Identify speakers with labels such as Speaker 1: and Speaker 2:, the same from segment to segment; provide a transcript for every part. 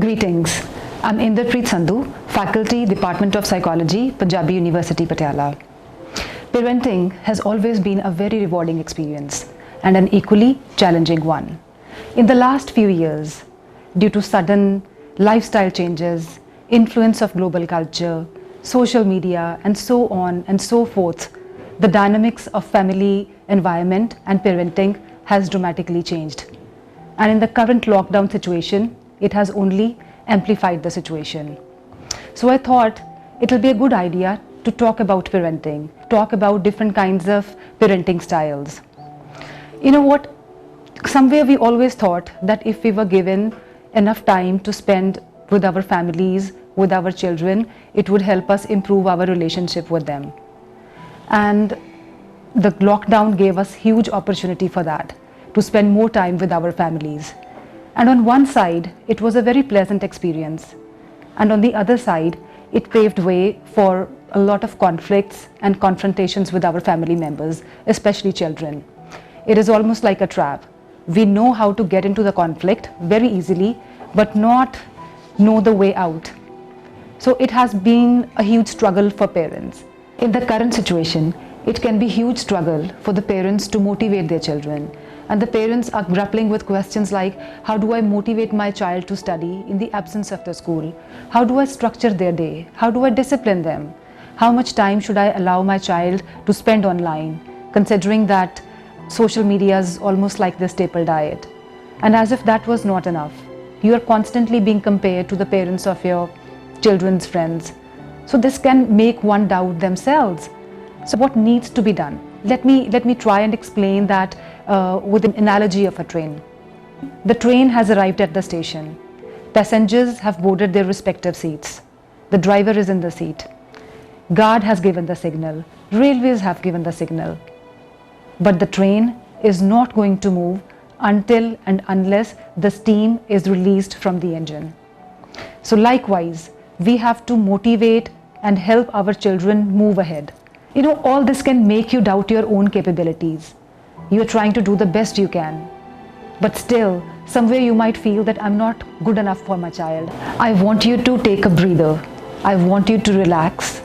Speaker 1: Greetings. I'm Inderpreet Sandhu, Faculty, Department of Psychology, Punjabi University, Patiala. Parenting has always been a very rewarding experience and an equally challenging one. In the last few years, due to sudden lifestyle changes, influence of global culture, social media, and so on and so forth, the dynamics of family environment and parenting has dramatically changed. And in the current lockdown situation, it has only amplified the situation. So I thought it will be a good idea to talk about parenting, talk about different kinds of parenting styles. You know what? Somewhere we always thought that if we were given enough time to spend with our families, with our children, it would help us improve our relationship with them. And the lockdown gave us huge opportunity for that, to spend more time with our families. And on one side, it was a very pleasant experience. And on the other side, it paved way for a lot of conflicts and confrontations with our family members, especially children. It is almost like a trap. We know how to get into the conflict very easily, but not know the way out. So it has been a huge struggle for parents. In the current situation, it can be a huge struggle for the parents to motivate their children. And the parents are grappling with questions like, how do I motivate my child to study in the absence of the school? How do I structure their day? How do I discipline them? How much time should I allow my child to spend online, considering that social media is almost like the staple diet? And as if that was not enough, you are constantly being compared to the parents of your children's friends. So this can make one doubt themselves. So what needs to be done? Let me try and explain that with an analogy of a train. The train has arrived at the station. Passengers have boarded their respective seats. The driver is in the seat. Guard has given the signal. Railways have given the signal. But the train is not going to move until and unless the steam is released from the engine. So likewise, we have to motivate and help our children move ahead. You know, all this can make you doubt your own capabilities. You are trying to do the best you can. But still, somewhere you might feel that I'm not good enough for my child. I want you to take a breather. I want you to relax.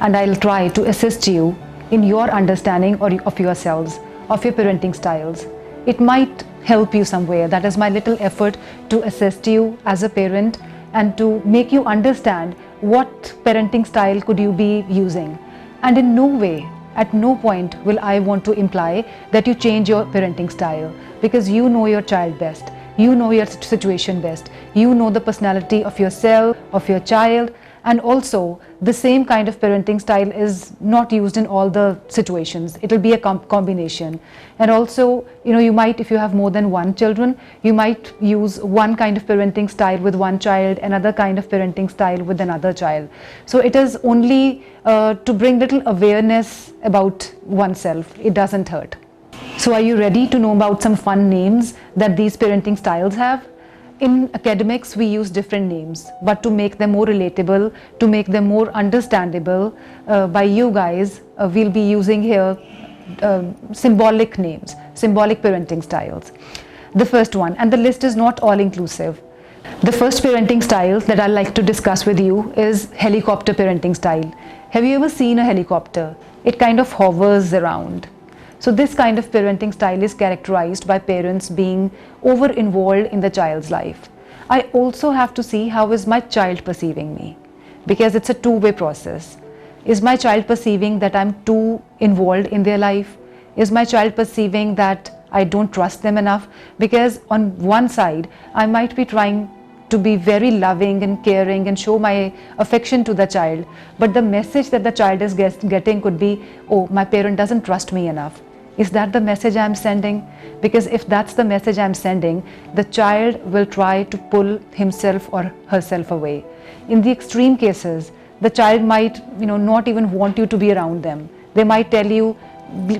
Speaker 1: And I'll try to assist you in your understanding of yourselves, of your parenting styles. It might help you somewhere. That is my little effort to assist you as a parent and to make you understand what parenting style could you be using. And in no way, at no point will I want to imply that you change your parenting style, because you know your child best, you know your situation best, you know the personality of yourself, of your child, and also the same kind of parenting style is not used in all the situations. It will be a combination. And also, you know, you might, if you have more than one children, you might use one kind of parenting style with one child, another kind of parenting style with another child. So it is only to bring little awareness about oneself. It doesn't hurt. So are you ready to know about some fun names that these parenting styles have? In academics, we use different names, but to make them more relatable, to make them more understandable by you guys, we'll be using here symbolic names, symbolic parenting styles. The first one, and the list is not all inclusive. The first parenting style that I'd like to discuss with you is helicopter parenting style. Have you ever seen a helicopter? It kind of hovers around. So this kind of parenting style is characterized by parents being over involved in the child's life. I also have to see how is my child perceiving me, because it's a two-way process. Is my child perceiving that I'm too involved in their life? Is my child perceiving that I don't trust them enough? Because on one side, I might be trying to be very loving and caring and show my affection to the child, but the message that the child is getting could be, oh, my parent doesn't trust me enough. Is that the message I'm sending? Because if that's the message I'm sending, the child will try to pull himself or herself away. In the extreme cases, the child might, not even want you to be around them. They might tell you,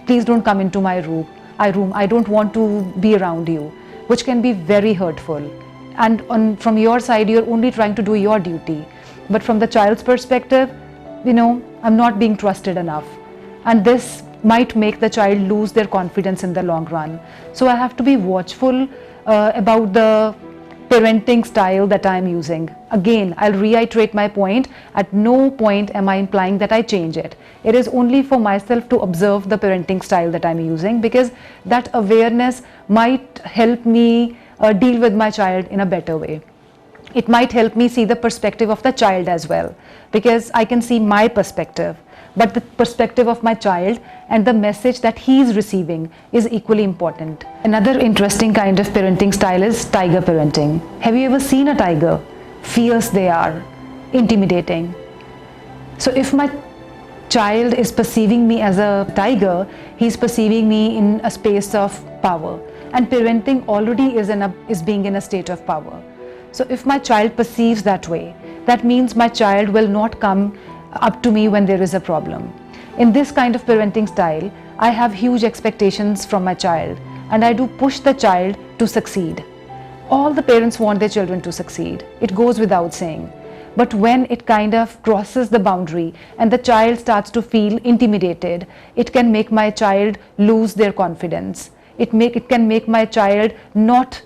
Speaker 1: please don't come into my room. I don't want to be around you, which can be very hurtful. And from your side, you're only trying to do your duty. But from the child's perspective, I'm not being trusted enough. And this might make the child lose their confidence in the long run. So I have to be watchful about the parenting style that I'm using. Again, I'll reiterate my point. At no point am I implying that I change it. It is only for myself to observe the parenting style that I'm using, because that awareness might help me deal with my child in a better way. It might help me see the perspective of the child as well, because I can see my perspective, but the perspective of my child and the message that he is receiving is equally important. Another interesting kind of parenting style is tiger parenting. Have you ever seen a tiger? Fierce they are, intimidating. So if my child is perceiving me as a tiger, he's perceiving me in a space of power, and parenting already is being in a state of power. So if my child perceives that way, that means my child will not come up to me when there is a problem. In this kind of parenting style, I have huge expectations from my child, and I do push the child to succeed. All the parents want their children to succeed. It goes without saying. But when it kind of crosses the boundary and the child starts to feel intimidated, it can make my child lose their confidence. It can make my child not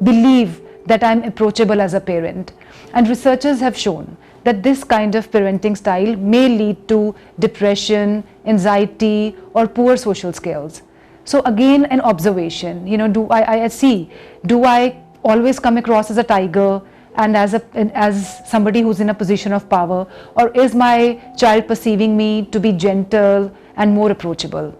Speaker 1: believe that I'm approachable as a parent. And researchers have shown that this kind of parenting style may lead to depression, anxiety, or poor social skills. So again, an observation, do I always come across as a tiger and as somebody who's in a position of power, or is my child perceiving me to be gentle and more approachable?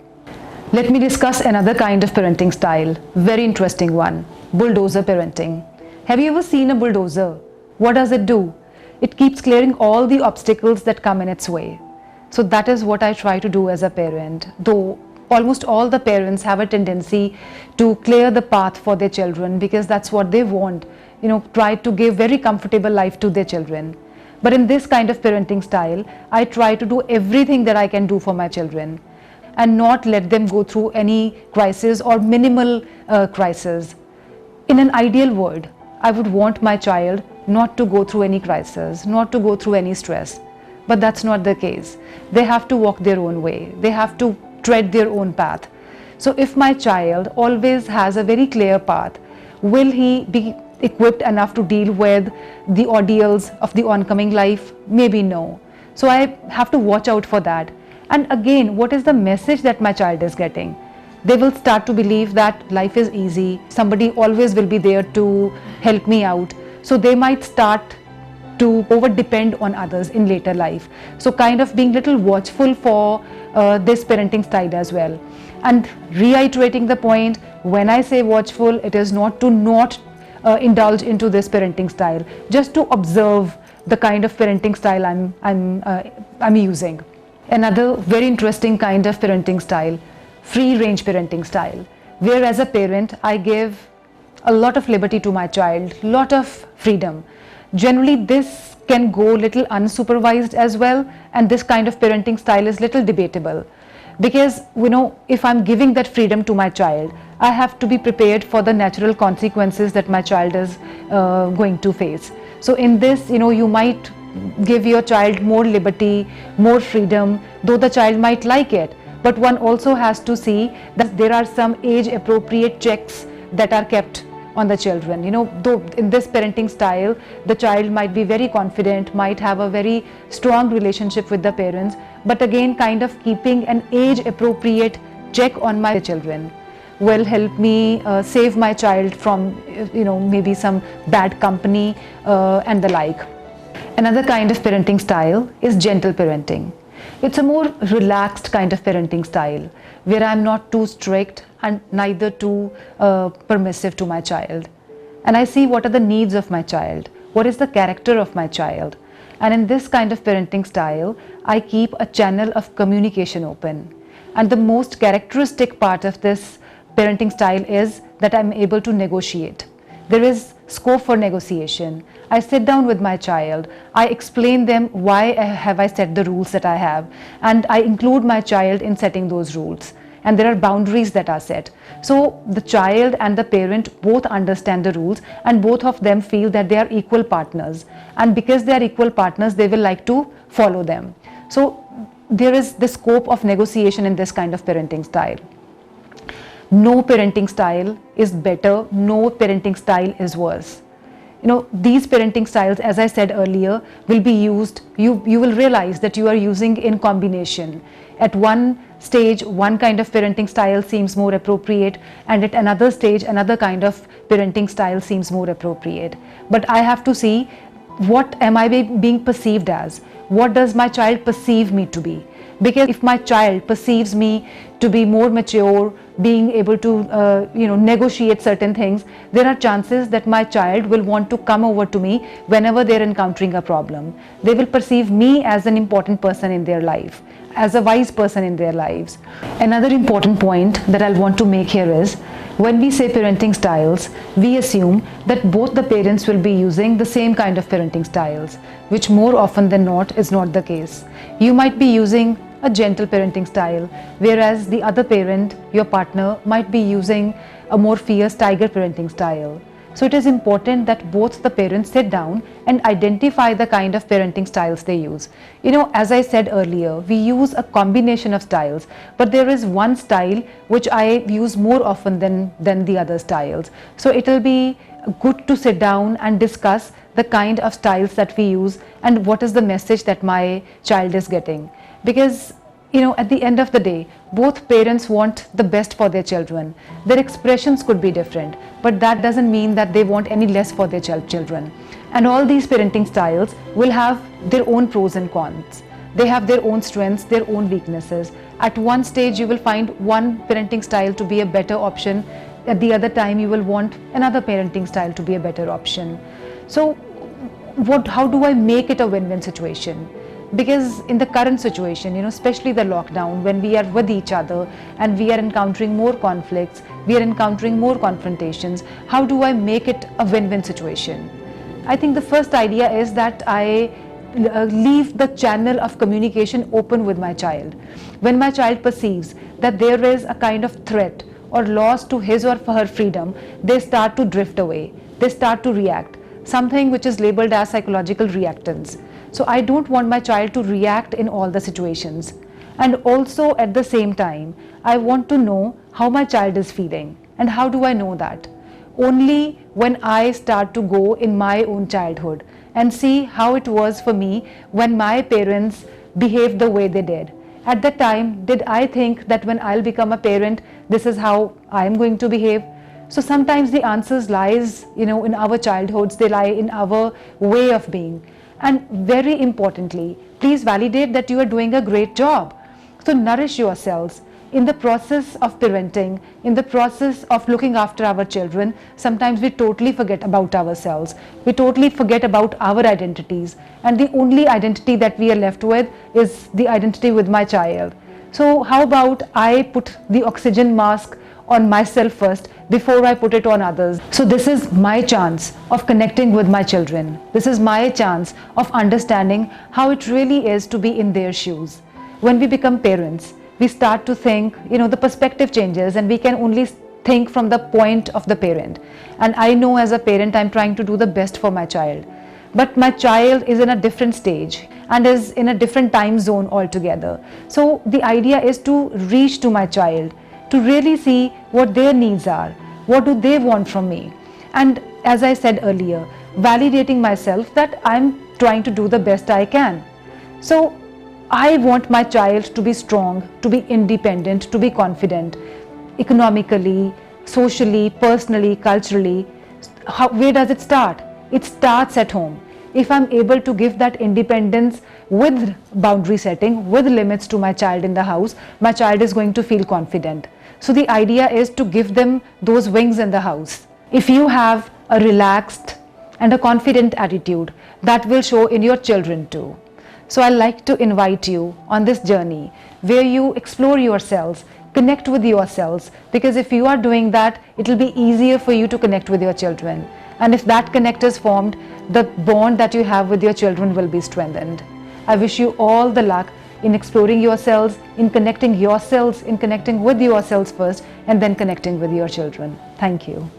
Speaker 1: Let me discuss another kind of parenting style, very interesting one, bulldozer parenting. Have you ever seen a bulldozer? What does it do? It keeps clearing all the obstacles that come in its way. So that is what I try to do as a parent, though almost all the parents have a tendency to clear the path for their children because that's what they want, try to give very comfortable life to their children. But in this kind of parenting style, I try to do everything that I can do for my children and not let them go through any crisis or minimal crisis. In an ideal world, I would want my child not to go through any crisis, not to go through any stress. But that's not the case. They have to walk their own way. They have to tread their own path. So if my child always has a very clear path, will he be equipped enough to deal with the ordeals of the oncoming life? Maybe no. So I have to watch out for that. And again, what is the message that my child is getting? They will start to believe that life is easy, somebody always will be there to help me out. So they might start to over depend on others in later life. So kind of being little watchful for this parenting style as well. And reiterating the point, when I say watchful, it is not to not indulge into this parenting style, just to observe the kind of parenting style I'm using. Another very interesting kind of parenting style, free range parenting style, where as a parent I give a lot of liberty to my child, lot of freedom. Generally this can go little unsupervised as well, and this kind of parenting style is little debatable, because if I'm giving that freedom to my child, I have to be prepared for the natural consequences that my child is going to face. So in this, you might give your child more liberty, more freedom, though the child might like it. But one also has to see that there are some age appropriate checks that are kept on the children. Though in this parenting style, the child might be very confident, might have a very strong relationship with the parents, but again, kind of keeping an age appropriate check on my children will help me save my child from, maybe some bad company and the like. Another kind of parenting style is gentle parenting. It's a more relaxed kind of parenting style where I'm not too strict and neither too permissive to my child. And I see what are the needs of my child, what is the character of my child. And in this kind of parenting style, I keep a channel of communication open. And the most characteristic part of this parenting style is that I'm able to negotiate. There is scope for negotiation. I sit down with my child, I explain them why have I set the rules that I have, and I include my child in setting those rules. And there are boundaries that are set. So the child and the parent both understand the rules, and both of them feel that they are equal partners. And because they are equal partners, they will like to follow them. So there is the scope of negotiation in this kind of parenting style. No parenting style is better, no parenting style is worse. these parenting styles, as I said earlier, will be used, you will realize that you are using in combination. At one stage, one kind of parenting style seems more appropriate, and at another stage, another kind of parenting style seems more appropriate. But I have to see, what am I being perceived as? What does my child perceive me to be? Because if my child perceives me to be more mature, being able to negotiate certain things, there are chances that my child will want to come over to me whenever they're encountering a problem. They will perceive me as an important person in their life, as a wise person in their lives. Another important point that I'll want to make here is, when we say parenting styles, we assume that both the parents will be using the same kind of parenting styles, which more often than not is not the case. You might be using a gentle parenting style, whereas the other parent, your partner, might be using a more fierce tiger parenting style. So it is important that both the parents sit down and identify the kind of parenting styles they use. As I said earlier, we use a combination of styles, but there is one style which I use more often than the other styles. So it will be good to sit down and discuss the kind of styles that we use and what is the message that my child is getting. Because at the end of the day, both parents want the best for their children. Their expressions could be different, but that doesn't mean that they want any less for their children. And all these parenting styles will have their own pros and cons. They have their own strengths, their own weaknesses. At one stage, you will find one parenting style to be a better option. At the other time, you will want another parenting style to be a better option. So how do I make it a win-win situation? Because in the current situation, especially the lockdown, when we are with each other and we are encountering more conflicts, we are encountering more confrontations, how do I make it a win-win situation? I think the first idea is that I leave the channel of communication open with my child. When my child perceives that there is a kind of threat or loss to his or her freedom, they start to drift away. They start to react, something which is labeled as psychological reactance. So I don't want my child to react in all the situations. And also at the same time, I want to know how my child is feeling. And how do I know that? Only when I start to go in my own childhood and see how it was for me when my parents behaved the way they did. At that time, did I think that when I'll become a parent, this is how I'm going to behave? So sometimes the answers lies, in our childhoods, they lie in our way of being. And very importantly, please validate that you are doing a great job. So nourish yourselves. In the process of parenting, in the process of looking after our children, sometimes we totally forget about ourselves. We totally forget about our identities. And the only identity that we are left with is the identity with my child. So how about I put the oxygen mask on myself first before I put it on others. So this is my chance of connecting with my children. This is my chance of understanding how it really is to be in their shoes. When we become parents, we start to think, the perspective changes and we can only think from the point of the parent. And I know as a parent, I'm trying to do the best for my child. But my child is in a different stage and is in a different time zone altogether. So the idea is to reach to my child, to really see what their needs are, what do they want from me. And as I said earlier, validating myself that I'm trying to do the best I can. So I want my child to be strong, to be independent, to be confident, economically, socially, personally, culturally. Where does it start? It starts at home. If I'm able to give that independence with boundary setting, with limits to my child in the house, my child is going to feel confident. So the idea is to give them those wings in the house. If you have a relaxed and a confident attitude, that will show in your children too. So I'd like to invite you on this journey where you explore yourselves, connect with yourselves, because if you are doing that, it will be easier for you to connect with your children. And if that connect is formed, the bond that you have with your children will be strengthened. I wish you all the luck in exploring yourselves, in connecting with yourselves first, and then connecting with your children. Thank you.